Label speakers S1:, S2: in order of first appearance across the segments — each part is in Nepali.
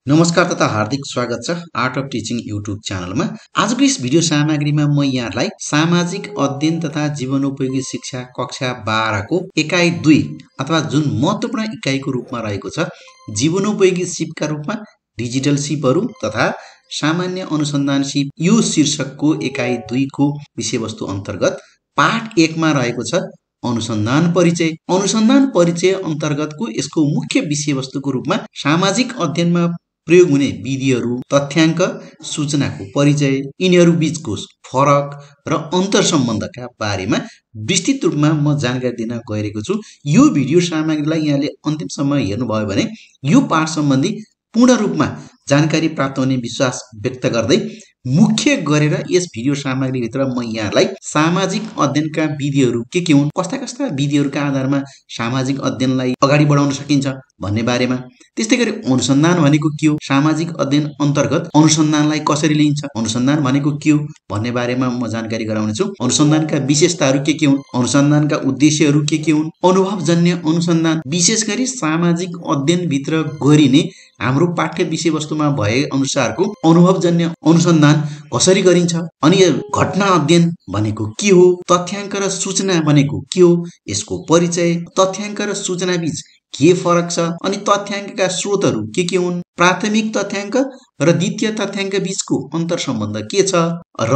S1: नमस्कार तथा हार्दिक स्वागत छ आर्ट अफ टिचिङ युट्युब च्यानलमा। आजको यस भिडियो सामग्रीमा म यहाँलाई सामाजिक अध्ययन तथा जीवनोपयोगी शिक्षा कक्षा 12 को इकाइ 2 अथवा जुन महत्त्वपूर्ण इकाइको रूपमा रहेको छ जीवनोपयोगी सिपका रूपमा डिजिटल सिपहरू तथा सामान्य अनुसन्धान सिप यो शीर्षकको इकाइ 2 को विषयवस्तु अन्तर्गत पाठ 1 मा रहेको छ अनुसन्धान परिचय। अनुसन्धान परिचय अन्तर्गतको यसको मुख्य विषयवस्तुको रूपमा सामाजिक अध्ययनमा प्रयोग हुने विधिहरू, तथ्याङ्क, सूचनाको परिचय, यिनीहरू बीचको फरक र अन्तर सम्बन्धका बारेमा विस्तृत रूपमा म जानकारी दिन गइरहेको छु। यो भिडियो सामग्रीलाई यहाँले अन्तिमसम्म हेर्नुभयो भने यो पाठ सम्बन्धी पूर्ण रूपमा जानकारी प्राप्त हुने विश्वास व्यक्त गर्दै मुख्य गरेर यस भिडियो सामग्रीभित्र म यहाँलाई सामाजिक अध्ययनका विधिहरू के हुन्, कस्ता विधिहरूका आधारमा सामाजिक अध्ययनलाई अगाडि बढाउन सकिन्छ भन्ने बारेमा, त्यस्तै गरी अनुसन्धान भनेको के हो, सामाजिक अध्ययन अन्तर्गत अनुसन्धानलाई कसरी लिइन्छ, अनुसन्धान भनेको के हो भन्ने बारेमा म जानकारी गराउने छु। अनुसन्धानका विशेषताहरू के हुन्, अनुसन्धानका उद्देश्यहरू के हुन्, अनुभवजन्य अनुसन्धान विशेष गरी सामाजिक अध्ययन भित्र गरिने हाम्रो पाठ्य विषयवस्तुमा भए अनुसारको अनुभवजन्य अनुसन्धान कसरी गरिन्छ, अनि घटना अध्ययन भनेको के हो, तथ्याङ्क र सूचना भनेको के हो, यसको परिचय, तथ्याङ्क र सूचना बीच के फरक छ, अनि तथ्याङ्कका स्रोतहरू के हुन्, प्राथमिक तथ्याङ्क र द्वितीय तथ्याङ्क बीचको अन्तर सम्बन्ध के छ, र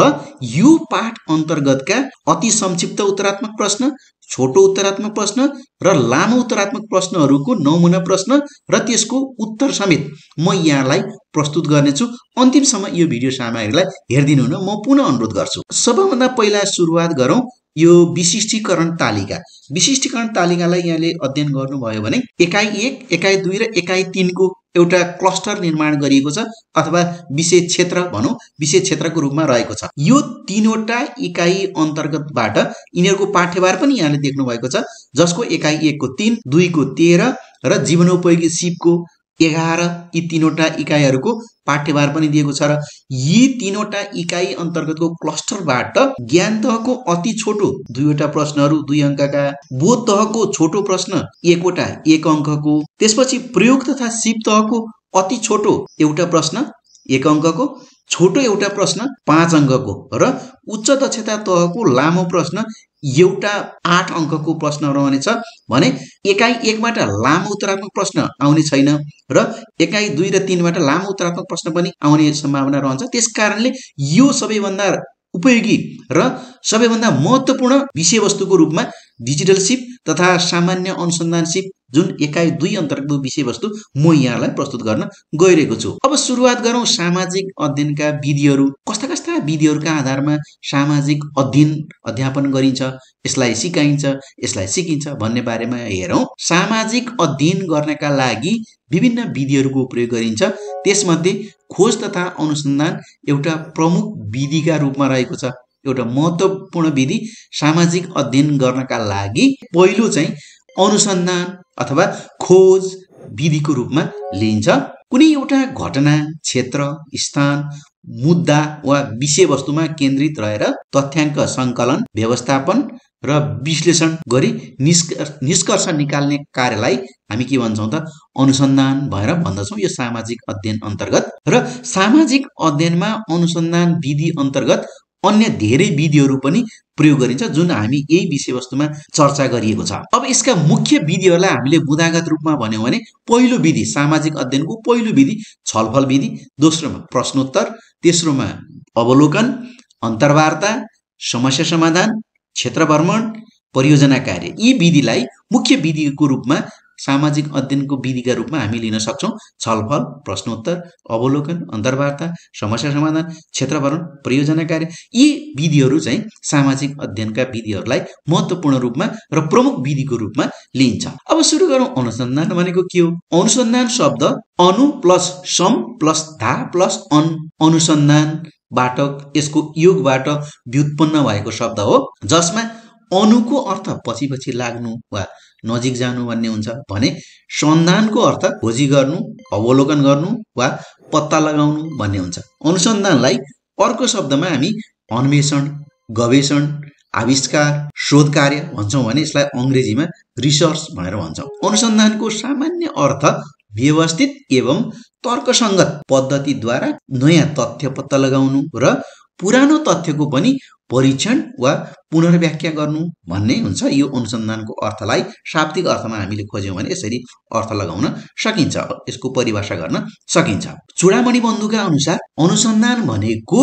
S1: यो पाठ अन्तर्गतका अति संक्षिप्त उत्तरात्मक प्रश्न, छोटो उत्तरात्मक प्रश्न र लामो उत्तरात्मक प्रश्नहरूको नमुना प्रश्न र त्यसको उत्तर समेत म यहाँलाई प्रस्तुत गर्नेछु। अन्तिमसम्म यो भिडियो सामग्रीलाई हेरिदिनु हुन म पुनः अनुरोध गर्छु। सबैभन्दा पहिला सुरुवात गरौँ यो विशिष्टीकरण तालिका। विशिष्टीकरण तालिकालाई यहाँले अध्ययन गर्नुभयो भने इकाइ 1, इकाइ 2 र इकाइ 3 को एउटा क्लस्टर निर्माण गरिएको छ अथवा विषय क्षेत्र भनौँ, विषय क्षेत्रको रूपमा रहेको छ। यो तीनवटा इकाइ अन्तर्गतबाट यिनीहरूको पाठ्यभार पनि यहाँले देख्नु भएको छ, जसको इकाइ 1 को 3, 2 को 13 र जीवनोपयोगी सिपको 11 यी तीनवटा इकाइहरूको पाठ्यभार पनि दिएको छ। र यी तीनवटा इकाइ अन्तर्गतको क्लस्टरबाट ज्ञान तहको अति छोटो 2वटा प्रश्नहरू 2 अङ्कका, बोध तहको छोटो प्रश्न 1 वटा 1 अङ्कको, त्यसपछि प्रयोग तथा सिप तहको अति छोटो एउटा प्रश्न 1 अङ्कको, छोटो एउटा प्रश्न 5 अङ्कको र उच्च दक्षता तहको लामो प्रश्न एउटा 8 अङ्कको प्रश्न रहनेछ भने इकाइ 1 बाट लामो उत्तरात्मक प्रश्न आउने छैन र इकाइ 2 र 3 बाट लामो उत्तरात्मक प्रश्न पनि आउने सम्भावना रहन्छ। त्यसकारणले यो सबैभन्दा उपयोगी र सबैभन्दा महत्त्वपूर्ण विषयवस्तुको रूपमा डिजिटल सिप तथा सामान्य अनुसन्धान सिप जुन इकाइ 2 अन्तर्गत विषयवस्तु म यहाँलाई प्रस्तुत गर्न गइरहेको छु। अब सुरुवात गरौँ सामाजिक अध्ययनका विधिहरू। कस्ता विधिहरूका आधारमा सामाजिक अध्यापन गरिन्छ, यसलाई सिकाइन्छ, यसलाई सिकिन्छ भन्ने बारेमा हेरौँ। सामाजिक अध्ययन गर्नका लागि विभिन्न विधिहरूको प्रयोग गरिन्छ। त्यसमध्ये खोज तथा अनुसन्धान एउटा प्रमुख विधिका रूपमा रहेको छ। एउटा महत्त्वपूर्ण विधि सामाजिक अध्ययन गर्नका लागि पहिलो चाहिँ अनुसन्धान अथवा खोज विधिको रूपमा लिइन्छ। कुनै एउटा घटना, क्षेत्र, स्थान, मुद्दा वा विषयवस्तुमा केन्द्रित रहेर तथ्याङ्क सङ्कलन, व्यवस्थापन र विश्लेषण गरी निष्कर्ष निकाल्ने कार्यलाई हामी के भन्छौँ त अनुसन्धान भनेर भन्दछौँ यो सामाजिक अध्ययन अन्तर्गत। र सामाजिक अध्ययनमा अनुसन्धान विधि अन्तर्गत अन्य धेरै विधिहरू पनि प्रयोग गरिन्छ जुन हामी यही विषयवस्तुमा चर्चा गरिएको छ। अब यसका मुख्य विधिहरूलाई हामीले बुँदागत रूपमा भन्यौँ भने पहिलो विधि सामाजिक अध्ययनको पहिलो विधि छलफल विधि, दोस्रोमा प्रश्नोत्तर, तेस्रोमा अवलोकन, अन्तर्वार्ता, समस्या समाधान, क्षेत्र भ्रमण, परियोजना कार्य। यी विधिलाई मुख्य विधिको रूपमा सामाजिक अध्ययनको विधिका रूपमा हामी लिन सक्छौँ। छलफल, प्रश्नोत्तर, अवलोकन, अन्तर्वार्ता, समस्या समाधान, क्षेत्र भ्रमण, परियोजना कार्य, यी विधिहरू चाहिँ सामाजिक अध्ययनका विधिहरूलाई महत्त्वपूर्ण रूपमा र प्रमुख विधिको रूपमा लिइन्छ। अब सुरु गरौँ अनुसन्धान भनेको के हो। अनुसन्धान शब्द अनु प्लस सम प्लस धा प्लस अनुसन्धानबाट यसको योगबाट व्युत्पन्न भएको शब्द हो, जसमा अनुको अर्थ पछि लाग्नु वा नजिक जानु भन्ने हुन्छ भने सन्धानको अर्थ खोजी गर्नु, अवलोकन गर्नु वा पत्ता लगाउनु भन्ने हुन्छ। अनुसन्धानलाई अर्को शब्दमा हामी अन्वेषण, गवेषण, आविष्कार, शोध कार्य भन्छौँ भने यसलाई अङ्ग्रेजीमा रिसर्च भनेर भन्छौँ। अनुसन्धानको सामान्य अर्थ व्यवस्थित एवं तर्कसङ्गत पद्धतिद्वारा नयाँ तथ्य पत्ता लगाउनु र पुरानो तथ्यको पनि परीक्षण वा पुनर्व्याख्या गर्नु भन्ने हुन्छ। यो अनुसन्धानको अर्थलाई शाब्दिक अर्थमा हामीले खोज्यौँ भने यसरी अर्थ लगाउन सकिन्छ, यसको परिभाषा गर्न सकिन्छ। चूडामणि बन्धुका अनुसार अनुसन्धान भनेको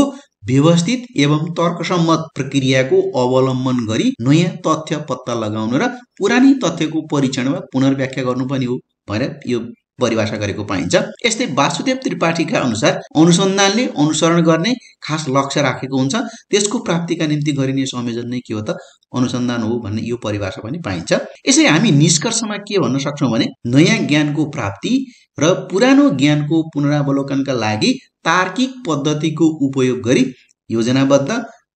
S1: व्यवस्थित एवं तर्कसम्मत प्रक्रियाको अवलम्बन गरी नयाँ तथ्य पत्ता लगाउनु र पुरानी तथ्यको परीक्षण वा पुनर्व्याख्या गर्नु पनि हो भनेर यो परिभाषा गरेको पाइन्छ। यस्तै वासुदेव त्रिपाठीका अनुसार अनुसन्धानले अनुसरण गर्ने खास लक्ष्य राखेको हुन्छ, त्यसको प्राप्तिका निम्ति गरिने संयोजन नै के हो त अनुसन्धान हो भन्ने यो परिभाषा पनि पाइन्छ। यसरी हामी निष्कर्षमा के भन्न सक्छौँ भने नयाँ ज्ञानको प्राप्ति र पुरानो ज्ञानको पुनरावलोकनका लागि तार्किक पद्धतिको उपयोग गरी योजनाबद्ध,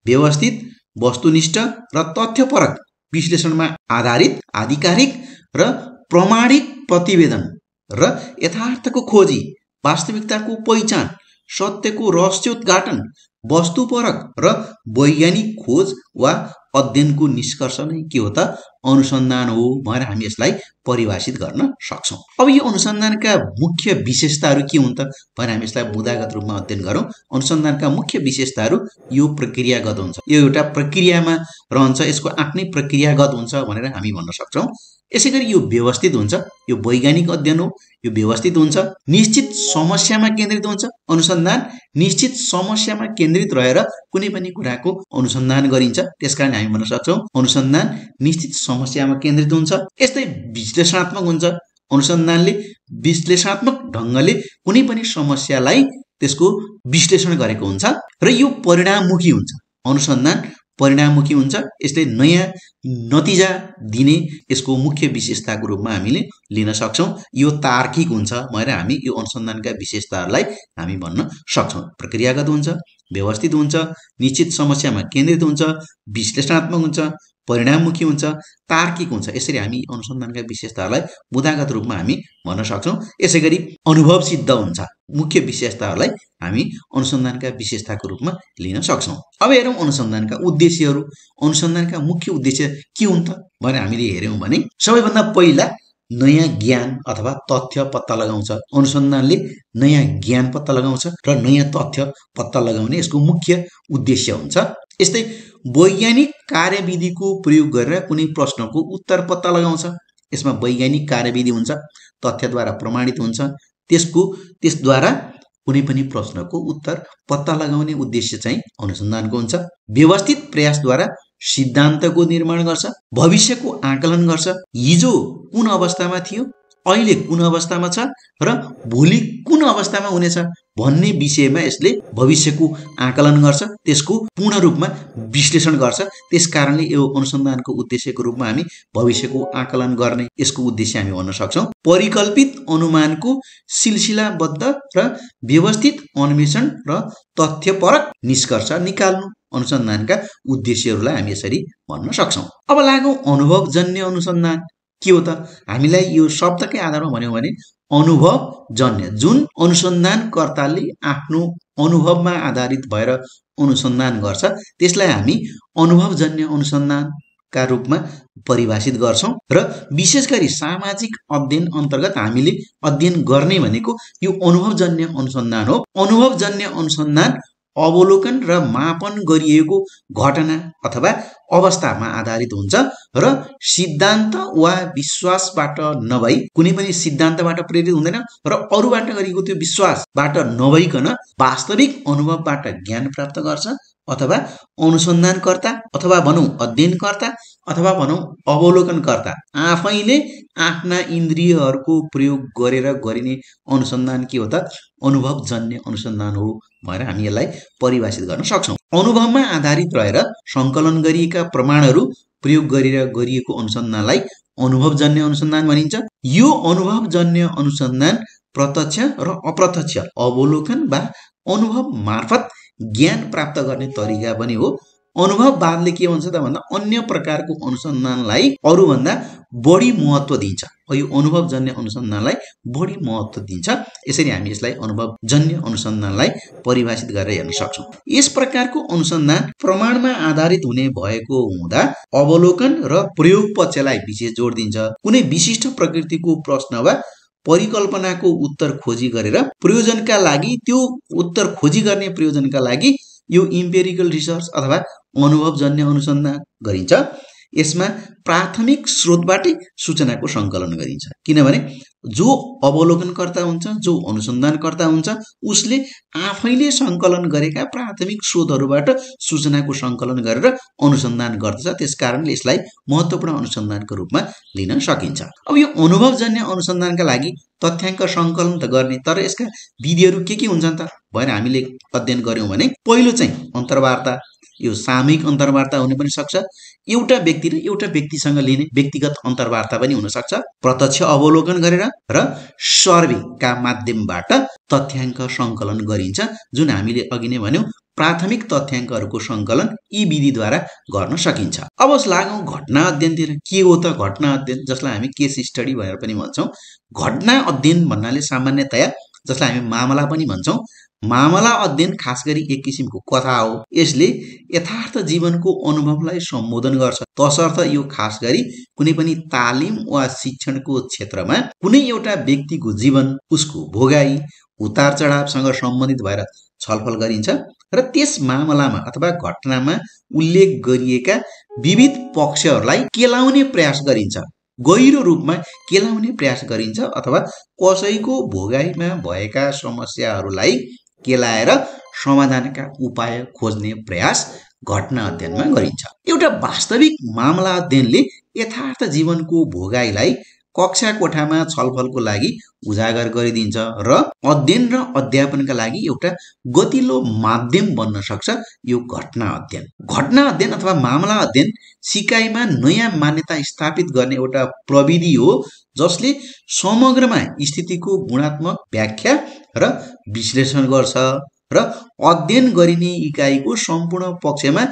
S1: व्यवस्थित, वस्तुनिष्ठ र तथ्यपरक विश्लेषणमा आधारित आधिकारिक र प्रमाणिक प्रतिवेदन र यथार्थको खोजी, वास्तविकताको पहिचान, सत्यको रहस्योद्घाटन, वस्तुपरक र वैज्ञानिक खोज वा अध्ययनको निष्कर्ष नै के हो त अनुसन्धान हो भनेर हामी यसलाई परिभाषित गर्न सक्छौँ। अब यो अनुसन्धानका मुख्य विशेषताहरू के हुन् त भनेर हामी यसलाई बुदागत रूपमा अध्ययन गरौँ। अनुसन्धानका मुख्य विशेषताहरू यो प्रक्रियागत हुन्छ, यो एउटा प्रक्रियामा रहन्छ, यसको आफ्नै प्रक्रियागत हुन्छ भनेर हामी भन्न सक्छौँ। यसै गरी यो व्यवस्थित हुन्छ, यो वैज्ञानिक अध्ययन हो, यो व्यवस्थित हुन्छ, निश्चित समस्यामा केन्द्रित हुन्छ। अनुसन्धान निश्चित समस्यामा केन्द्रित रहेर कुनै पनि कुराको अनुसन्धान गरिन्छ, त्यसकारण हामी भन्न सक्छौँ अनुसन्धान निश्चित समस्यामा केन्द्रित हुन्छ। यस्तै विश्लेषणात्मक हुन्छ, अनुसन्धानले विश्लेषणात्मक ढङ्गले कुनै पनि समस्यालाई त्यसको विश्लेषण गरेको हुन्छ र यो परिणाममुखी हुन्छ। अनुसन्धान परिणाममुखी हुन्छ, यसले नयाँ नतिजा दिने यसको मुख्य विशेषताको रूपमा हामीले लिन सक्छौँ। यो तार्किक हुन्छ भनेर हामी यो अनुसन्धानका विशेषताहरूलाई हामी भन्न सक्छौँ। प्रक्रियागत हुन्छ, व्यवस्थित हुन्छ, निश्चित समस्यामा केन्द्रित हुन्छ, विश्लेषणात्मक हुन्छ, परिणाममुखी हुन्छ, तार्किक हुन्छ। यसरी हामी अनुसन्धानका विशेषताहरूलाई बुदागत रूपमा हामी भन्न सक्छौँ। यसै गरी अनुभव सिद्ध हुन्छ, मुख्य विशेषताहरूलाई हामी अनुसन्धानका विशेषताको रूपमा लिन सक्छौँ। अब हेरौँ अनुसन्धानका उद्देश्यहरू। अनुसन्धानका मुख्य उद्देश्य के हुन् त भनेर हामीले हेऱ्यौँ भने सबैभन्दा पहिला नयाँ ज्ञान अथवा तथ्य पत्ता लगाउँछ। अनुसन्धानले नयाँ ज्ञान पत्ता लगाउँछ र नयाँ तथ्य पत्ता लगाउने यसको मुख्य उद्देश्य हुन्छ। यस्तै वैज्ञानिक कार्यविधिको प्रयोग गरेर कुनै प्रश्नको उत्तर पत्ता लगाउँछ। यसमा वैज्ञानिक कार्यविधि हुन्छ, तथ्यद्वारा प्रमाणित हुन्छ, त्यसद्वारा कुनै पनि प्रश्नको उत्तर पत्ता लगाउने उद्देश्य चाहिँ अनुसन्धानको हुन्छ। व्यवस्थित प्रयासद्वारा सिद्धान्तको निर्माण गर्छ, भविष्यको आकलन गर्छ, हिजो कुन अवस्थामा थियो, अहिले कुन अवस्थामा छ र भोलि कुन अवस्थामा हुनेछ भन्ने विषयमा यसले भविष्यको आकलन गर्छ, त्यसको पूर्ण रूपमा विश्लेषण गर्छ। त्यसकारणले यो अनुसन्धानको उद्देश्यको रूपमा हामी भविष्यको आकलन गर्ने यसको उद्देश्य हामी भन्न सक्छौँ। परिकल्पित अनुमानको सिलसिलाबद्ध र व्यवस्थित अन्वेषण र तथ्यपरक निष्कर्ष निकाल्नु अनुसन्धानका उद्देश्यहरूलाई हामी यसरी भन्न सक्छौँ। अब लागौँ अनुभवजन्य अनुसन्धान के हो त। हामीलाई यो शब्दकै आधारमा भन्यौँ भने अनुभवजन्य, जुन अनुसन्धानकर्ताले आफ्नो अनुभवमा आधारित भएर अनुसन्धान गर्छ त्यसलाई हामी अनुभवजन्य अनुसन्धानका रूपमा परिभाषित गर्छौँ। र विशेष गरी सामाजिक अध्ययन अन्तर्गत हामीले अध्ययन गर्ने भनेको यो अनुभवजन्य अनुसन्धान हो। अनुभवजन्य अनुसन्धान अवलोकन र मापन गरिएको घटना अथवा अवस्थामा आधारित हुन्छ र सिद्धान्त वा विश्वासबाट नभई, कुनै पनि सिद्धान्तबाट प्रेरित हुँदैन र अरूबाट गरिएको त्यो विश्वासबाट नभइकन वास्तविक अनुभवबाट ज्ञान प्राप्त गर्छ अथवा अनुसन्धानकर्ता अथवा भनौँ अध्ययनकर्ता अथवा भनौँ अवलोकनकर्ता आफैले आफ्ना इन्द्रियहरूको प्रयोग गरेर गरिने अनुसन्धान के हो त अनुभवजन्य अनुसन्धान हो भनेर हामी यसलाई परिभाषित गर्न सक्छौँ। अनुभवमा आधारित रहेर सङ्कलन गरिएका प्रमाणहरू प्रयोग गरेर गरिएको अनुसन्धानलाई अनुभवजन्य अनुसन्धान भनिन्छ। यो अनुभवजन्य अनुसन्धान प्रत्यक्ष र अप्रत्यक्ष अवलोकन वा अनुभव मार्फत ज्ञान प्राप्त गर्ने तरिका पनि हो। अनुभववादले के भन्छ त भन्दा अन्य प्रकारको अनुसन्धानलाई अरूभन्दा बढी महत्त्व दिन्छ। यो अनुभवजन्य अनुसन्धानलाई बढी महत्त्व दिन्छ। यसरी हामी यसलाई अनुभवजन्य अनुसन्धानलाई परिभाषित गरेर हेर्न सक्छौँ। यस प्रकारको अनुसन्धान प्रमाणमा आधारित हुने भएको हुँदा अवलोकन र प्रयोग पक्षलाई विशेष जोड दिन्छ। कुनै विशिष्ट प्रकृतिको प्रश्न वा परिकल्पनाको उत्तर खोजी गरेर प्रयोजनका लागि त्यो उत्तर खोजी गर्ने प्रयोजनका लागि यो इम्पेरिकल रिसर्च अथवा अनुभवजन्य अनुसन्धान गरिन्छ। यसमा प्राथमिक स्रोतबाटै सूचनाको सङ्कलन गरिन्छ, किनभने जो अवलोकनकर्ता हुन्छ, जो अनुसन्धानकर्ता हुन्छ, उसले आफैले सङ्कलन गरेका प्राथमिक स्रोतहरूबाट सूचनाको सङ्कलन गरेर अनुसन्धान गर्दछ। त्यसकारणले यसलाई महत्त्वपूर्ण अनुसन्धानको रूपमा लिन सकिन्छ। अब यो अनुभवजन्य अनुसन्धानका लागि तथ्याङ्क सङ्कलन त गर्ने, तर यसका विधिहरू के हुन्छन् त भनेर हामीले अध्ययन गर्यौँ भने पहिलो चाहिँ अन्तर्वार्ता। यो सामूहिक अन्तर्वार्ता हुन पनि सक्छ, एउटा व्यक्ति र एउटा व्यक्तिसँग लिने व्यक्तिगत अन्तर्वार्ता पनि हुन सक्छ। प्रत्यक्ष अवलोकन गरेर र सर्वेका माध्यमबाट तथ्याङ्क सङ्कलन गरिन्छ, जुन हामीले अघि नै भन्यौँ प्राथमिक तथ्याङ्कहरूको सङ्कलन यी विधिद्वारा गर्न सकिन्छ। अब लागौँ घटना अध्ययनतिर। के हो त घटना अध्ययन, जसलाई हामी केस स्टडी भनेर पनि भन्छौँ। घटना अध्ययन भन्नाले सामान्यतया जसलाई हामी मामला पनि भन्छौँ, मामला अध्ययन खास गरी एक किसिमको कथा हो। यसले यथार्थ जीवनको अनुभवलाई सम्बोधन गर्छ, तसर्थ यो खास गरी कुनै पनि तालिम वा शिक्षणको क्षेत्रमा कुनै एउटा व्यक्तिको जीवन, उसको भोगाई, उतार चढावसँग सम्बन्धित भएर छलफल गरिन्छ र त्यस मामलामा अथवा घटनामा उल्लेख गरिएका विविध पक्षहरूलाई केलाउने प्रयास गरिन्छ, गहिरो रूपमा केलाउने प्रयास गरिन्छ, अथवा कसैको भोगाईमा भएका समस्याहरूलाई केलाएर समाधानका उपाय खोज्ने प्रयास घटना अध्ययनमा गरिन्छ। एउटा वास्तविक मामला अध्ययनले यथार्थ जीवनको भोगाईलाई कक्षा कोठामा छलफलको लागि उजागर गरिदिन्छ र अध्ययन र अध्यापनका लागि एउटा गतिलो माध्यम बन्न सक्छ यो घटना अध्ययन। घटना अध्ययन अथवा मामला अध्ययन सिकाइमा नयाँ मान्यता स्थापित गर्ने एउटा प्रविधि हो, जसले समग्रमा स्थितिको गुणात्मक व्याख्या र विश्लेषण गर्छ र अध्ययन गरिने इकाइको सम्पूर्ण पक्षमा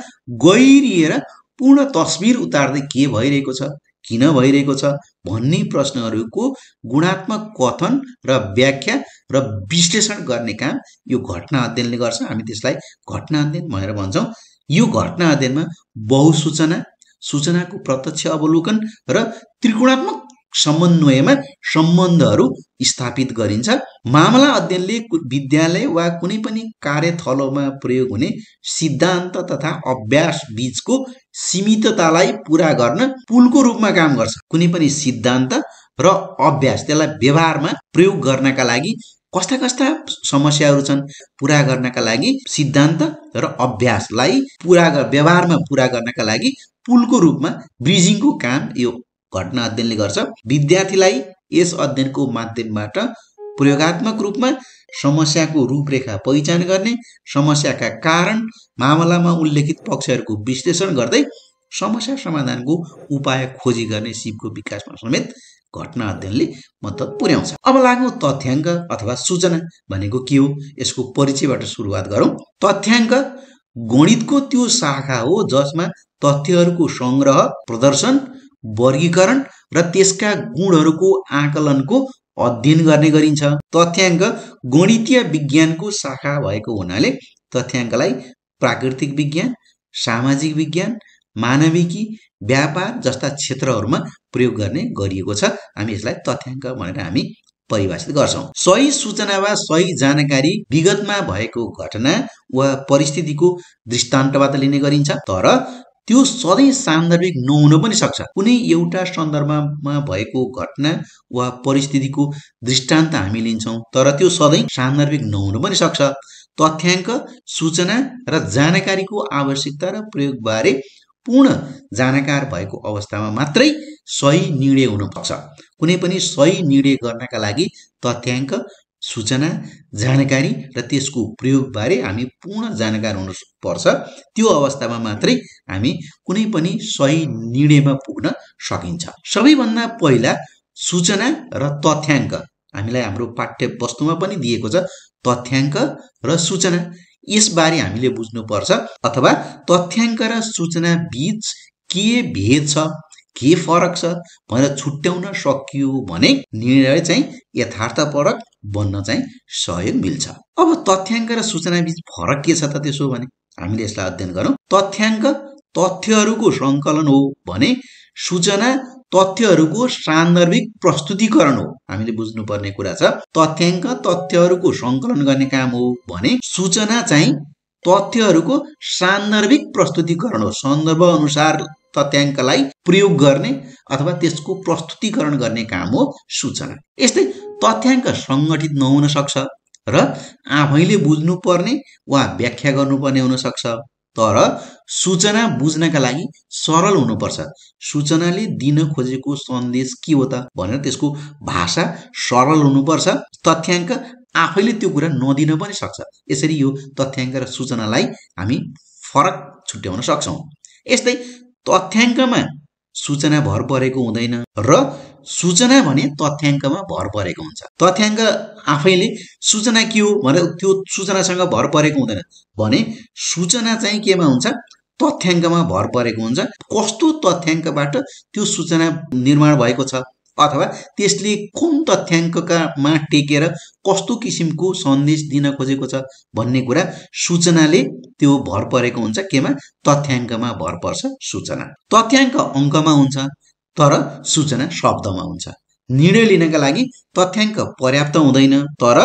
S1: गहिरिएर पूर्ण तस्बिर उतार्दै के भइरहेको छ, किन भइरहेको छ भन्ने प्रश्नहरूको गुणात्मक कथन र व्याख्या र विश्लेषण गर्ने काम यो घटना अध्ययनले गर्छ। हामी त्यसलाई घटना अध्ययन भनेर भन्छौँ। यो घटना अध्ययनमा बहुसूचना, सूचनाको प्रत्यक्ष अवलोकन र त्रिकोणात्मक समन्वयमा सम्बन्धहरू स्थापित गरिन्छ। मामला अध्ययनले विद्यालय वा कुनै पनि कार्यथलोमा प्रयोग हुने सिद्धान्त तथा अभ्यास बीचको सीमिततालाई पूरा गर्न पुलको रूपमा काम गर्छ। कुनै पनि सिद्धान्त र अभ्यास त्यसलाई व्यवहारमा प्रयोग गर्नका लागि कस्ता कस्ता समस्याहरू छन्, पूरा गर्नका लागि सिद्धान्त र अभ्यासलाई व्यवहारमा पूरा गर्नका लागि पुलको रूपमा ब्रिजिङको काम यो घटना अध्ययनले गर्छ। विद्यार्थीलाई यस अध्ययनको माध्यमबाट प्रयोगात्मक रूपमा समस्याको रूपरेखा पहिचान गर्ने, समस्याका कारण, मामलामा उल्लेखित पक्षहरूको विश्लेषण गर्दै समस्या समाधानको उपाय खोजी गर्ने सिपको विकासमा समेत घटना अध्ययनले मद्दत पुर्याउँछ। अब लागौँ तथ्याङ्क अथवा सूचना भनेको के हो, यसको परिचयबाट सुरुवात गरौँ। तथ्याङ्क गणितको त्यो शाखा हो जसमा तथ्यहरूको सङ्ग्रह, प्रदर्शन, वर्गीकरण र त्यसका गुणहरूको आकलनको अध्ययन गर्ने गरिन्छ। तथ्याङ्क गणितीय विज्ञानको शाखा भएको हुनाले तथ्याङ्कलाई प्राकृतिक विज्ञान, सामाजिक विज्ञान, मानविकी, व्यापार जस्ता क्षेत्रहरूमा प्रयोग गर्ने गरिएको छ। हामी यसलाई तथ्याङ्क भनेर हामी परिभाषित गर्छौँ। सही सूचना वा सही जानकारी विगतमा भएको घटना वा परिस्थितिको दृष्टान्तबाट लिने गरिन्छ, तर त्यो सधैँ सान्दर्भिक नहुन पनि सक्छ। कुनै एउटा सन्दर्भमा भएको घटना वा परिस्थितिको दृष्टान्त हामी लिन्छौँ, तर त्यो सधैँ सान्दर्भिक नहुन पनि सक्छ। तथ्याङ्क सूचना र जानकारीको आवश्यकता र प्रयोगबारे पूर्ण जानकार भएको अवस्थामा मात्रै सही निर्णय हुन सक्छ। कुनै पनि सही निर्णय गर्नका लागि तथ्याङ्क, सूचना, जानकारी र त्यसको प्रयोगबारे हामी पूर्ण जानकार हुनुपर्छ। त्यो अवस्थामा मात्रै हामी कुनै पनि सही निर्णयमा पुग्न सकिन्छ। सबैभन्दा पहिला सूचना र तथ्याङ्क हामीलाई हाम्रो पाठ्य वस्तुमा पनि दिएको छ। तथ्याङ्क र सूचना यसबारे हामीले बुझ्नुपर्छ, अथवा तथ्याङ्क र सूचना बीच के भेद छ, के फरक छ भनेर छुट्याउन सकियो भने निर्णय चाहिँ यथार्थपरक बन्न चाहिँ सहयोग मिल्छ। अब तथ्याङ्क र सूचना बीच फरक के छ त त्यसो भने हामीले यसलाई अध्ययन गरौँ। तथ्याङ्क तथ्यहरूको सङ्कलन हो भने सूचना तथ्यहरूको सान्दर्भिक प्रस्तुतिकरण हो। हामीले बुझ्नुपर्ने कुरा छ तथ्याङ्क तथ्यहरूको सङ्कलन गर्ने काम हो भने सूचना चाहिँ तथ्यहरूको सान्दर्भिक प्रस्तुतिकरण हो। सन्दर्भ अनुसार तथ्याङ्कलाई प्रयोग गर्ने अथवा त्यसको प्रस्तुतिकरण गर्ने काम हो सूचना। यस्तै तथ्याङ्क सङ्गठित नहुन सक्छ र आफैले बुझ्नुपर्ने वा व्याख्या गर्नुपर्ने हुन सक्छ, तर सूचना बुझ्नका लागि सरल हुनुपर्छ। सूचनाले दिन खोजेको सन्देश के हो त भनेर त्यसको भाषा सरल हुनुपर्छ। तथ्याङ्क आफैले त्यो कुरा नदिन पनि सक्छ। यसरी यो तथ्याङ्क र सूचनालाई हामी फरक छुट्याउन सक्छौँ। यस्तै तथ्याङ्कमा सूचना भर परेको हुँदैन र सूचना भने तथ्याङ्कमा भर परेको हुन्छ। तथ्याङ्क आफैले सूचना के हो भनेर त्यो सूचनासँग भर परेको हुँदैन भने सूचना चाहिँ केमा हुन्छ तथ्याङ्कमा भर परेको हुन्छ। कस्तो तथ्याङ्कबाट त्यो सूचना निर्माण भएको छ अथवा त्यसले कुन तथ्याङ्कमा टेकेर कस्तो किसिमको सन्देश दिन खोजेको छ भन्ने कुरा सूचनाले त्यो भर परेको हुन्छ। केमा तथ्याङ्कमा भर पर्छ सूचना। तथ्याङ्क अङ्कमा हुन्छ तर सूचना शब्दमा हुन्छ। निर्णय लिनका लागि तथ्याङ्क पर्याप्त हुँदैन तर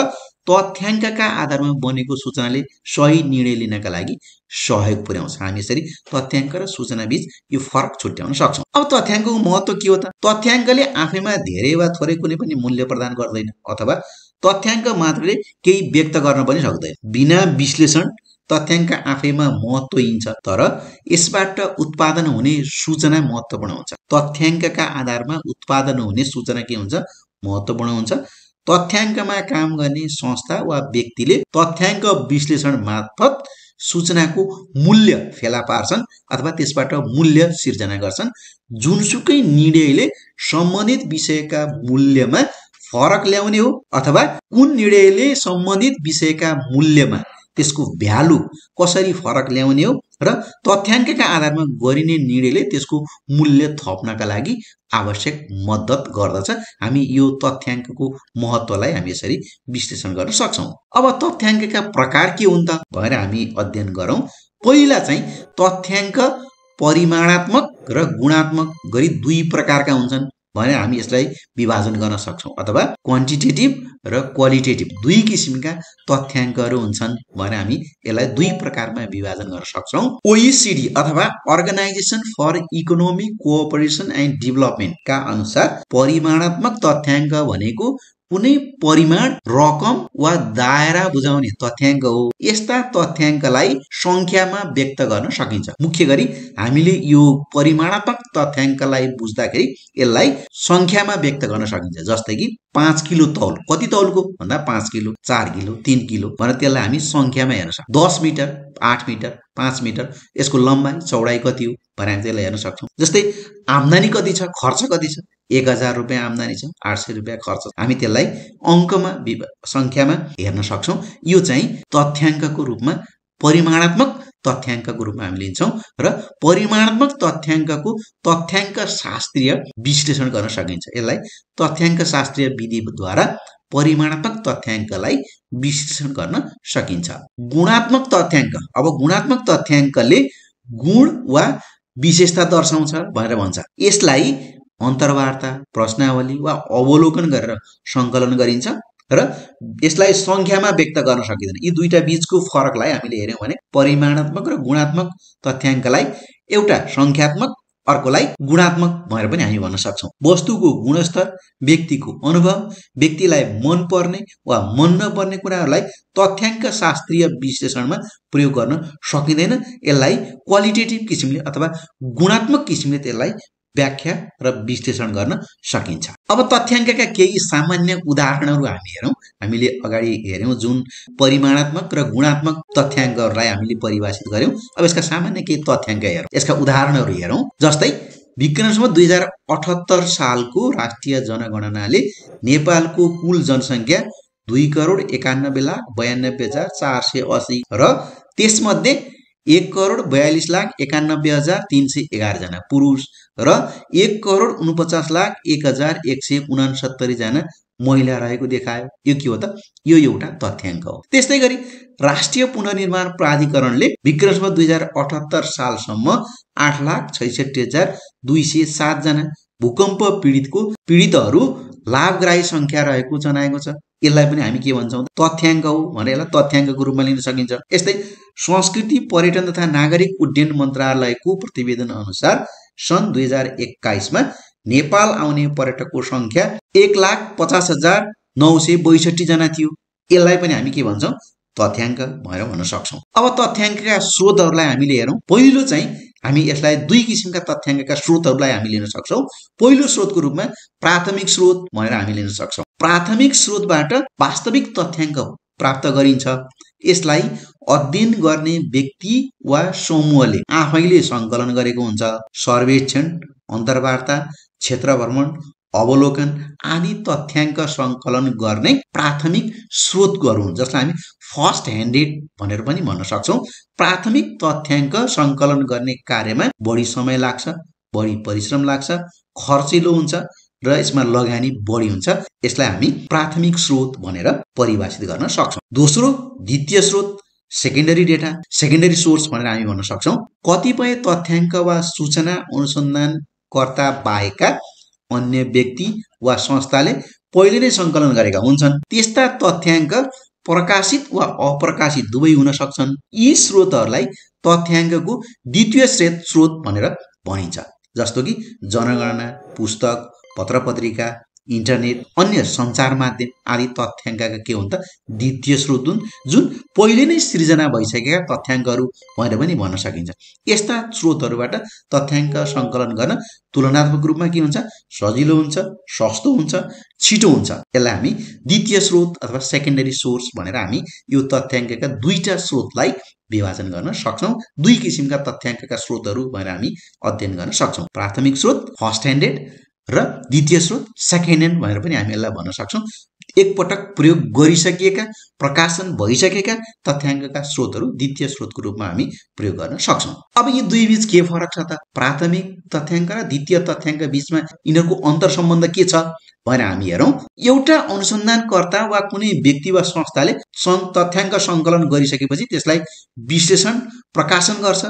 S1: तथ्याङ्कका आधारमा बनेको सूचनाले सही निर्णय लिनका लागि सहयोग पुर्याउँछ। हामी यसरी तथ्याङ्क र सूचना बीच यो फरक छुट्याउन सक्छौँ। अब तथ्याङ्कको महत्त्व के हो त? तथ्याङ्कले आफैमा धेरै वा थोरै कुनै पनि मूल्य प्रदान गर्दैन अथवा तथ्याङ्क मात्रले केही व्यक्त गर्न पनि सक्दैन। बिना विश्लेषण तथ्याङ्क आफैमा महत्त्वहीन छ तर यसबाट उत्पादन हुने सूचना महत्त्वपूर्ण हुन्छ। तथ्याङ्कका आधारमा उत्पादन हुने सूचना के हुन्छ महत्त्वपूर्ण हुन्छ। तथ्याङ्कमा काम गर्ने संस्था वा व्यक्तिले तथ्याङ्क विश्लेषण मार्फत सूचनाको मूल्य फेला पार्छन् अथवा त्यसबाट मूल्य सिर्जना गर्छन्। जुनसुकै निर्णयले सम्बन्धित विषयका मूल्यमा फरक ल्याउने हो अथवा कुन निर्णयले सम्बन्धित विषयका मूल्यमा त्यसको भ्यालु कसरी फरक ल्याउने हो र तथ्याङ्कका आधारमा गरिने निर्णयले त्यसको मूल्य थप्नका लागि आवश्यक मद्दत गर्दछ। हामी यो तथ्याङ्कको महत्त्वलाई हामी यसरी विश्लेषण गर्न सक्छौँ। अब तथ्याङ्कका प्रकार के हुन् त भनेर हामी अध्ययन गरौँ। पहिला चाहिँ तथ्याङ्क परिमाणात्मक र गुणात्मक गरी दुई प्रकारका हुन्छन् भने हामी यसलाई विभाजन गर्न सक्छौँ अथवा क्वान्टिटेटिभ र क्वालिटेटिभ दुई किसिमका तथ्याङ्कहरू हुन्छन् भने हामी यसलाई दुई प्रकारमा विभाजन गर्न सक्छौँ। OECD अथवा organisation for economic cooperation and डेभलपमेन्टका अनुसार परिमाणात्मक तथ्याङ्क भनेको कुनै परिमाण रकम वा दायरा बुझाउने तथ्याङ्क हो। यस्ता तथ्याङ्कलाई सङ्ख्यामा व्यक्त गर्न सकिन्छ। मुख्य गरी हामीले यो परिमाणात्मक तथ्याङ्कलाई बुझ्दाखेरि यसलाई सङ्ख्यामा व्यक्त गर्न सकिन्छ। जस्तै कि 5 किलो तौल, कति तौलको भन्दा 5 किलो, 4 किलो, 3 किलो भनेर त्यसलाई हामी सङ्ख्यामा हेर्न सक्छौँ। 10 मिटर, 8 मिटर, 5 मिटर यसको लम्बाइ चौडाइ कति हो भनेर हामी त्यसलाई हेर्न सक्छौँ। जस्तै आम्दानी कति छ, खर्च कति छ, 1000 रुपियाँ आम्दानी छ, 800 रुपियाँ खर्च, हामी त्यसलाई अङ्कमा सङ्ख्यामा हेर्न सक्छौँ। यो चाहिँ तथ्याङ्कको रूपमा परिमाणात्मक तथ्याङ्कको रूपमा हामी लिन्छौँ र परिमाणात्मक तथ्याङ्कको तथ्याङ्क शास्त्रीय विश्लेषण गर्न सकिन्छ। यसलाई तथ्याङ्क शास्त्रीय विधिद्वारा परिमाणात्मक तथ्याङ्कलाई विश्लेषण गर्न सकिन्छ। गुणात्मक तथ्याङ्क, अब गुणात्मक तथ्याङ्कले गुण वा विशेषता दर्शाउँछ भनेर भन्छ। यसलाई अन्तर्वार्ता, प्रश्नावली वा अवलोकन गरेर सङ्कलन गरिन्छ र यसलाई सङ्ख्यामा व्यक्त गर्न सकिँदैन। यी दुईटा बीचको फरकलाई हामीले हेर्यौँ भने परिमाणात्मक र गुणात्मक तथ्याङ्कलाई एउटा सङ्ख्यात्मक अर्कोलाई गुणात्मक भनेर पनि हामी भन्न सक्छौँ। वस्तुको गुणस्तर, व्यक्तिको अनुभव, व्यक्तिलाई मन पर्ने वा मन नपर्ने कुराहरूलाई तथ्याङ्क शास्त्रीय विश्लेषणमा प्रयोग गर्न सकिँदैन। यसलाई क्वालिटेटिभ किसिमले अथवा गुणात्मक किसिमले त्यसलाई व्याख्या र विश्लेषण गर्न सकिन्छ। अब तथ्याङ्कका केही सामान्य उदाहरणहरू हामी हेरौँ। हामीले अगाडि हेऱ्यौँ जुन परिमाणात्मक र गुणात्मक तथ्याङ्कहरूलाई हामीले परिभाषित गर्यौँ। अब यसका सामान्य केही तथ्याङ्क हेरौँ, यसका उदाहरणहरू हेरौँ। जस्तै विक्रमसम्म 2078 सालको राष्ट्रिय जनगणनाले नेपालको कुल जनसङ्ख्या 2,91,92,480 र त्यसमध्ये 1,42,91,311 जना पुरुष र 1,49,01,169 जना महिला रहेको देखायो। यो के हो त? यो एउटा तथ्याङ्क हो। त्यस्तै गरी राष्ट्रिय पुनर्निर्माण प्राधिकरणले विक्रमसम्म 2078 सालसम्म 8,66,207 जना भूकम्प पीडितहरू लाभग्राही संख्या रहेको जनाएको छ। यसलाई पनि हामी के भन्छौँ? तथ्याङ्क हो भनेर यसलाई तथ्याङ्कको रूपमा लिन सकिन्छ। यस्तै संस्कृति पर्यटन तथा नागरिक उड्डयन मन्त्रालयको प्रतिवेदन अनुसार सन् 2021 मा नेपाल आउने पर्यटकको संख्या 1,50,962 जना थियो। यसलाई पनि हामी के भन्छौँ? तथ्याङ्क भनेर भन्न सक्छौँ। अब तथ्याङ्कका स्रोतहरूलाई हामीले हेरौँ। पहिलो चाहिँ हामी यसलाई दुई किसिमका तथ्याङ्कका स्रोतहरूलाई हामी लिन सक्छौँ। पहिलो स्रोतको रूपमा प्राथमिक स्रोत भनेर हामी लिन सक्छौँ। प्राथमिक स्रोतबाट वास्तविक तथ्याङ्क प्राप्त गरिन्छ। यसलाई अध्ययन गर्ने व्यक्ति वा समूहले आफैले सङ्कलन गरेको हुन्छ। सर्वेक्षण, अन्तर्वार्ता, क्षेत्र भ्रमण, अवलोकन आदि तथ्याङ्क सङ्कलन गर्ने प्राथमिक स्रोतहरू हुन्, जसलाई हामी फर्स्ट ह्यान्डेड भनेर पनि भन्न सक्छौँ। प्राथमिक तथ्याङ्क सङ्कलन गर्ने कार्यमा बढी समय लाग्छ, बढी परिश्रम लाग्छ, खर्चिलो हुन्छ र यसमा लगानी बढी हुन्छ। यसलाई हामी प्राथमिक स्रोत भनेर परिभाषित गर्न सक्छौँ। दोस्रो, द्वितीय स्रोत, सेकेन्डरी डेटा, सेकेन्डरी सोर्स भनेर हामी भन्न सक्छौँ। कतिपय तथ्याङ्क वा सूचना अनुसन्धानकर्ता बाहेकका अन्य व्यक्ति वा संस्थाले पहिले नै सङ्कलन गरेका हुन्छन्। त्यस्ता तथ्याङ्क प्रकाशित वा अप्रकाशित दुवै हुन सक्छन्। यी स्रोतहरूलाई तथ्याङ्कको द्वितीय स्रोत भनेर भनिन्छ। जस्तो कि जनगणना, पुस्तक, पत्रपत्रिका, इन्टरनेट, अन्य सञ्चार माध्यम आदि तथ्याङ्कका के हुन् त? द्वितीय स्रोत हुन्, जुन पहिले नै सृजना भइसकेका तथ्याङ्कहरू भनेर पनि भन्न सकिन्छ। यस्ता स्रोतहरूबाट तथ्याङ्क सङ्कलन गर्न तुलनात्मक रूपमा के हुन्छ? सजिलो हुन्छ, सस्तो हुन्छ, छिटो हुन्छ। यसलाई हामी द्वितीय स्रोत अथवा सेकेन्डरी सोर्स भनेर हामी यो तथ्याङ्कका दुईटा स्रोतलाई विभाजन गर्न सक्छौँ। दुई किसिमका तथ्याङ्कका स्रोतहरू भनेर हामी अध्ययन गर्न सक्छौँ। प्राथमिक स्रोत फर्स्ट ह्यान्डेड र द्वितीय स्रोत सेकेन्ड ह्यान्ड भनेर पनि हामी यसलाई भन्न सक्छौँ। एकपटक प्रयोग गरिसकिएका, प्रकाशन भइसकेका तथ्याङ्कका स्रोतहरू द्वितीय स्रोतको रूपमा हामी प्रयोग गर्न सक्छौँ। अब यी दुई बीच के फरक छ त? प्राथमिक तथ्याङ्क र द्वितीय तथ्याङ्क बीचमा यिनीहरूको अन्तर सम्बन्ध के छ भनेर हामी हेरौँ। एउटा अनुसन्धानकर्ता वा कुनै व्यक्ति वा संस्थाले तथ्याङ्क सङ्कलन गरिसकेपछि त्यसलाई विश्लेषण, प्रकाशन गर्छ।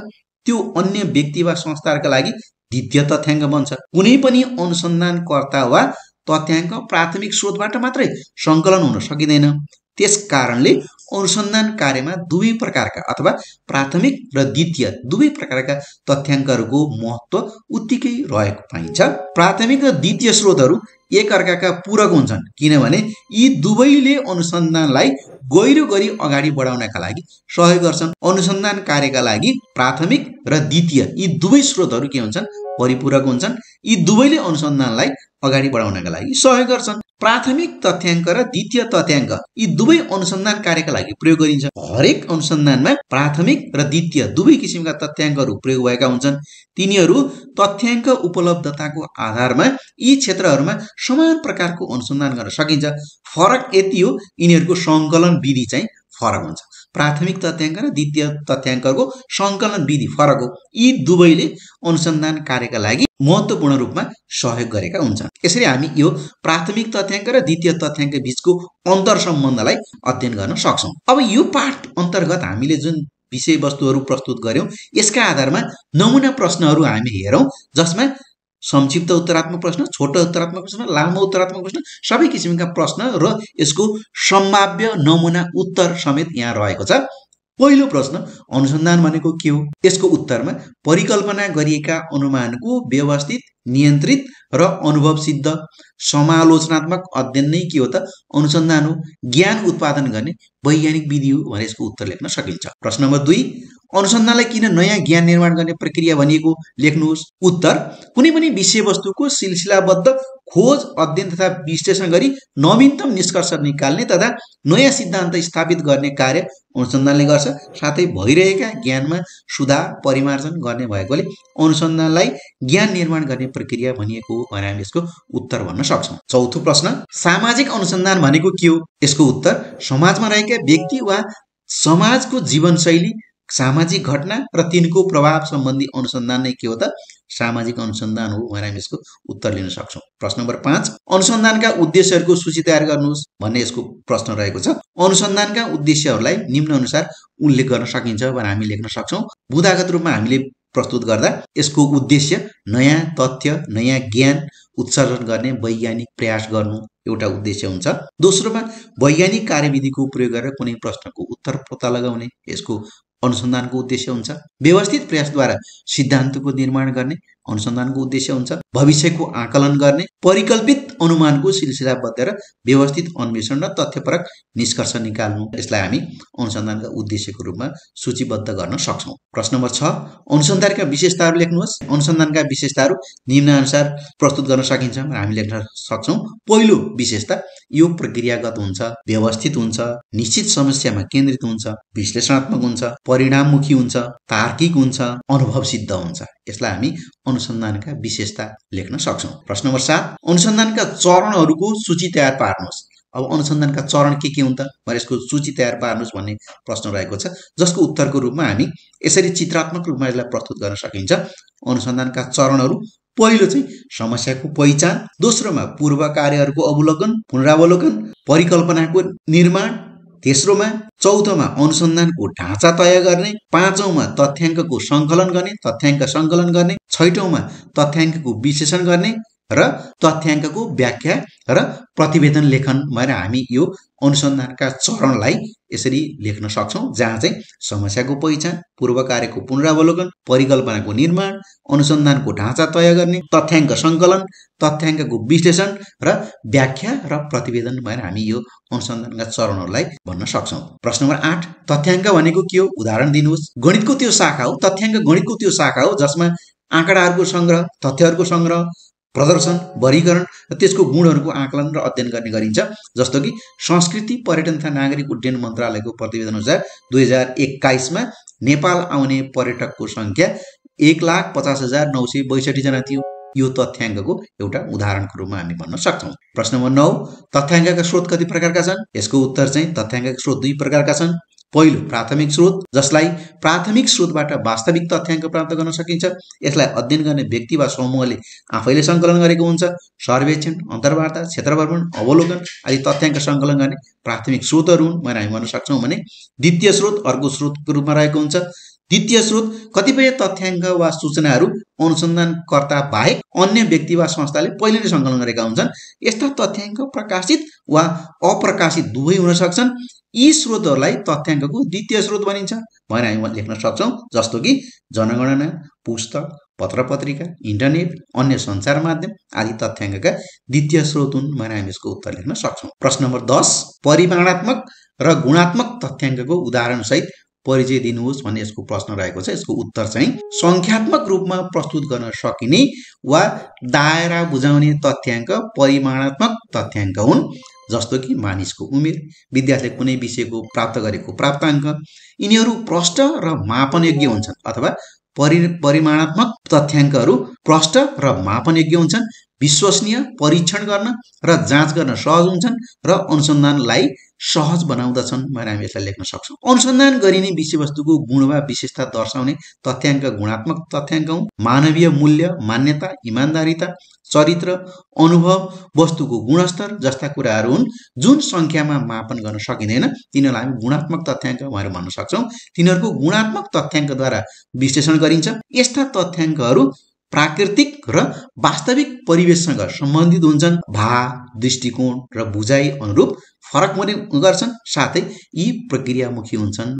S1: त्यो अन्य व्यक्ति वा संस्थाहरूका लागि द्वितीय तथ्याङ्क बन्छ। कुनै पनि अनुसन्धानकर्ता वा तथ्याङ्क प्राथमिक स्रोतबाट मात्रै सङ्कलन हुन सकिँदैन। त्यस कारणले अनुसन्धान कार्यमा दुवै प्रकारका अथवा प्राथमिक र द्वितीय दुवै प्रकारका तथ्याङ्कहरूको महत्त्व उत्तिकै रहेको पाइन्छ। प्राथमिक र द्वितीय स्रोतहरू एकअर्काका पूरक हुन्छन्, किनभने यी दुवैले अनुसन्धानलाई गहिरो गरी अगाडि बढाउनका लागि सहयोग गर्छन्। अनुसन्धान कार्यका लागि प्राथमिक र द्वितीय यी दुवै स्रोतहरू के हुन्छन्? परिपूरक हुन्छन्। यी दुवैले अनुसन्धानलाई अगाडि बढाउनका लागि सहयोग गर्छन्। प्राथमिक तथ्याङ्क र द्वितीय तथ्याङ्क यी दुवै अनुसन्धान कार्यका लागि प्रयोग गरिन्छ। हरेक अनुसन्धानमा प्राथमिक र द्वितीय दुवै किसिमका तथ्याङ्कहरू प्रयोग भएका हुन्छन्। तिनीहरू तथ्याङ्क उपलब्धताको आधारमा यी क्षेत्रहरूमा समान प्रकारको अनुसन्धान गर्न सकिन्छ। फरक यति हो, यिनीहरूको सङ्कलन विधि चाहिँ फरक हुन्छ। प्राथमिक तथ्याङ्क र द्वितीय तथ्याङ्कको सङ्कलन विधि फरक हो। यी दुवैले अनुसन्धान कार्यका लागि महत्त्वपूर्ण रूपमा सहयोग गरेका हुन्छन्। यसरी हामी यो प्राथमिक तथ्याङ्क र द्वितीय तथ्याङ्क बीचको अन्तर सम्बन्धलाई अध्ययन गर्न सक्छौँ। अब यो पाठ अन्तर्गत हामीले जुन विषयवस्तुहरू प्रस्तुत गर्यौँ, यसका आधारमा नमुना प्रश्नहरू हामी हेरौँ, जसमा संक्षिप्त उत्तरात्मक प्रश्न, छोटो उत्तरात्मक प्रश्न, लामो उत्तरात्मक प्रश्न, सबै किसिमका प्रश्न र यसको सम्भाव्य नमुना उत्तर समेत यहाँ रहेको छ। पहिलो प्रश्न, अनुसन्धान भनेको के हो? यसको उत्तरमा परिकल्पना गरिएका अनुमानको व्यवस्थित, नियन्त्रित र अनुभवसिद्ध समालोचनात्मक अध्ययन नै के हो त? अनुसन्धान हो। ज्ञान उत्पादन गर्ने वैज्ञानिक विधि हो भनेर यसको उत्तर लेख्न सकिन्छ। प्रश्न नम्बर 2, अनुसन्धानलाई किन नयाँ ज्ञान निर्माण गर्ने प्रक्रिया भनिएको? लेख्नुहोस्। उत्तर, कुनै पनि विषयवस्तुको सिलसिलाबद्ध खोज, अध्ययन तथा विश्लेषण गरी नवीनतम निष्कर्ष निकाल्ने तथा नयाँ सिद्धान्त स्थापित गर्ने कार्य अनुसन्धानले गर्छ। साथै भइरहेका ज्ञानमा सुधार, परिमार्जन गर्ने भएकोले अनुसन्धानलाई ज्ञान निर्माण गर्ने प्रक्रिया भनिएको हो भनेर हामी यसको उत्तर भन्न सक्छौँ। चौथो प्रश्न, सामाजिक अनुसन्धान भनेको के हो? यसको उत्तर, समाजमा रहेका व्यक्ति वा समाजको जीवनशैली, सामाजिक घटना र तिनको प्रभाव सम्बन्धी अनुसन्धान नै के हो त सामाजिक अनुसन्धान हो भनेर हामी यसको उत्तर लिन सक्छौं। प्रश्न नम्बर 5 अनुसन्धानका उद्देश्यहरूको सूची तयार गर्नुहोस् भन्ने यसको प्रश्न रहेको छ। अनुसन्धानका उद्देश्यहरूलाई निम्न अनुसार उल्लेख गर्न सकिन्छ भनेर हामी लेख्न सक्छौं। बुदागत रूपमा हामीले प्रस्तुत गर्दा यसको उद्देश्य नयाँ तथ्य नयाँ ज्ञान उत्सर्जन गर्ने वैज्ञानिक प्रयास गर्नु एउटा उद्देश्य हुन्छ। दोस्रोमा वैज्ञानिक कार्यविधिको प्रयोग गरेर कुनै प्रश्नको उत्तर पत्ता लगाउने यसको अनुसन्धानको उद्देश्य हुन्छ। व्यवस्थित प्रयासद्वारा सिद्धान्तको निर्माण गर्ने अनुसन्धानको उद्देश्य हुन्छ। भविष्यको आकलन गर्ने परिकल्पित अनुमानको सिलसिलाबद्ध र व्यवस्थित अन्वेषण र तथ्यपरक निष्कर्ष निकाल्नु यसलाई हामी अनुसन्धानका उद्देश्यको रूपमा सूचीबद्ध गर्न सक्छौं। प्रश्न नम्बर 6 अनुसन्धानका विशेषताहरू लेख्नुहोस्। अनुसन्धानका विशेषताहरू निम्नानुसार प्रस्तुत गर्न सकिन्छ हामी लेख्न सक्छौं। पहिलो विशेषता यो प्रक्रियागत हुन्छ, व्यवस्थित हुन्छ, निश्चित समस्यामा केन्द्रित हुन्छ, विश्लेषणात्मक हुन्छ, परिणाममुखी हुन्छ, तार्किक हुन्छ, अनुभव सिद्ध हुन्छ। यसलाई हामी अनुसन्धानका विशेषता लेख्न सक्छौं। प्रश्न नम्बर 7 अनुसन्धानका चरणहरूको सूची तयार पार्नुहोस्। अब अनुसन्धानका चरण के हुन् त भनेर यसको सूची तयार पार्नुहोस् भन्ने प्रश्न रहेको छ, जसको उत्तरको रूपमा हामी यसरी चित्रात्मक रूपमा यसलाई प्रस्तुत गर्न सकिन्छ। अनुसन्धानका चरणहरू पहिलो चाहिँ समस्याको पहिचान, दोस्रोमा पूर्व कार्यहरूको अवलोकन पुनरावलोकन परिकल्पनाको निर्माण, तेस्रोमा चौथोमा अनुसन्धानको ढाँचा तय गर्ने, पाँचौंमा तथ्याङ्कको सङ्कलन गर्ने, छैटौंमा तथ्याङ्कको विश्लेषण गर्ने र तथ्याङ्कको व्याख्या र प्रतिवेदन लेखन भनेर हामी यो अनुसन्धानका चरणलाई यसरी लेख्न सक्छौं, जहाँ चाहिँ समस्याको पहिचान, पूर्व कार्यको पुनरावलोकन, परिकल्पनाको निर्माण, अनुसन्धानको ढाँचा तय गर्ने, तथ्याङ्क सङ्कलन, तथ्याङ्कको विश्लेषण र व्याख्या र प्रतिवेदन भनेर हामी यो अनुसन्धानका चरणहरूलाई भन्न सक्छौं। प्रश्न नम्बर 8 तथ्याङ्क भनेको के हो उदाहरण दिनुहोस्। गणितको त्यो शाखा हो, तथ्याङ्क गणितको त्यो शाखा हो जसमा आँकडाहरूको संग्रह, तथ्यहरूको संग्रह, प्रदर्शन, वर्गीकरण र त्यसको गुणहरूको आकलन र अध्ययन गर्ने गरिन्छ। जस्तो कि संस्कृति पर्यटन तथा नागरिक उड्डयन मन्त्रालयको प्रतिवेदन अनुसार 2021 मा नेपाल आउने पर्यटकको संख्या 1,50,962 जना थियो। यो तथ्याङ्कको एउटा उदाहरणको रूपमा हामी भन्न सक्छौं। प्रश्न नम्बर 9 तथ्याङ्कका स्रोत कति प्रकारका छन्? यसको उत्तर चाहिँ तथ्याङ्कका स्रोत 2 प्रकारका छन्। पहिलो प्राथमिक स्रोत, जसलाई प्राथमिक स्रोतबाट वास्तविक तथ्याङ्क प्राप्त गर्न सकिन्छ। यसलाई अध्ययन गर्ने व्यक्ति वा समूहले आफैले सङ्कलन गरेको हुन्छ। सर्वेक्षण, अन्तर्वार्ता, क्षेत्रभ्रमण, अवलोकन आदि तथ्याङ्क सङ्कलन गर्ने प्राथमिक स्रोतहरू हुन् भनेर हामी भन्न सक्छौं। भने द्वितीय स्रोत अर्को स्रोतको रूपमा रहेको हुन्छ। द्वितीय स्रोत कतिपय तथ्याङ्क वा सूचनाहरू अनुसन्धानकर्ता बाहेक अन्य व्यक्ति वा संस्थाले पहिले नै सङ्कलन गरेका हुन्छन्। यस्ता तथ्याङ्क प्रकाशित वा अप्रकाशित दुवै हुन सक्छन्। यी स्रोतहरूलाई तथ्याङ्कको द्वितीय स्रोत भनिन्छ भनेर हामी लेख्न सक्छौं। जस्तो कि जनगणना, पुस्तक, पत्रपत्रिका, इन्टरनेट, अन्य सञ्चार माध्यम आदि तथ्याङ्कका द्वितीय स्रोत हुन् भनेर हामी यसको उत्तर लेख्न सक्छौं। प्रश्न नम्बर 10 परिमाणात्मक र गुणात्मक तथ्याङ्कको उदाहरणसहित परिचय दिनुहोस् भन्ने यसको प्रश्न रहेको छ। यसको उत्तर चाहिँ संख्यात्मक रूपमा प्रस्तुत गर्न सकिने वा दायरा बुझाउने तथ्याङ्क परिमाणात्मक तथ्याङ्क हुन्। जस्तो कि मानिसको उमेर, विद्यार्थीले कुनै विषयको प्राप्त गरेको प्राप्ताङ्क, यिनीहरू प्रष्ट र मापनयोग्य हुन्छन्। अथवा परिमाणात्मक तथ्याङ्कहरू प्रष्ट र मापनयोग्य हुन्छन्, विश्वसनीय, परीक्षण गर्न र जाँच गर्न सहज हुन्छन् र अनुसन्धानलाई सहज बनाउँदछन् भनेर हामी यसलाई लेख्न सक्छौं। अनुसन्धान गरिने विषयवस्तुको गुण वा विशेषता दर्शाउने तथ्याङ्क गुणात्मक तथ्याङ्क हुन्। मानवीय मूल्य, मान्यता, इमानदारिता, चरित्र, अनुभव, वस्तुको गुणस्तर जस्ता कुराहरू हुन् जुन संख्यामा मापन गर्न सकिँदैन, तिनीहरूलाई हामी गुणात्मक तथ्याङ्क भनेर भन्न सक्छौं। तिनीहरूको गुणात्मक तथ्याङ्कद्वारा विश्लेषण गरिन्छ। यस्ता तथ्याङ्कहरू प्राकृतिक र वास्तविक परिवेशसँग सम्बन्धित हुन्छन्। भाव, दृष्टिकोण र बुझाइ अनुरूप फरक हुने गर्छन्, साथै यी प्रक्रियामुखी हुन्छन्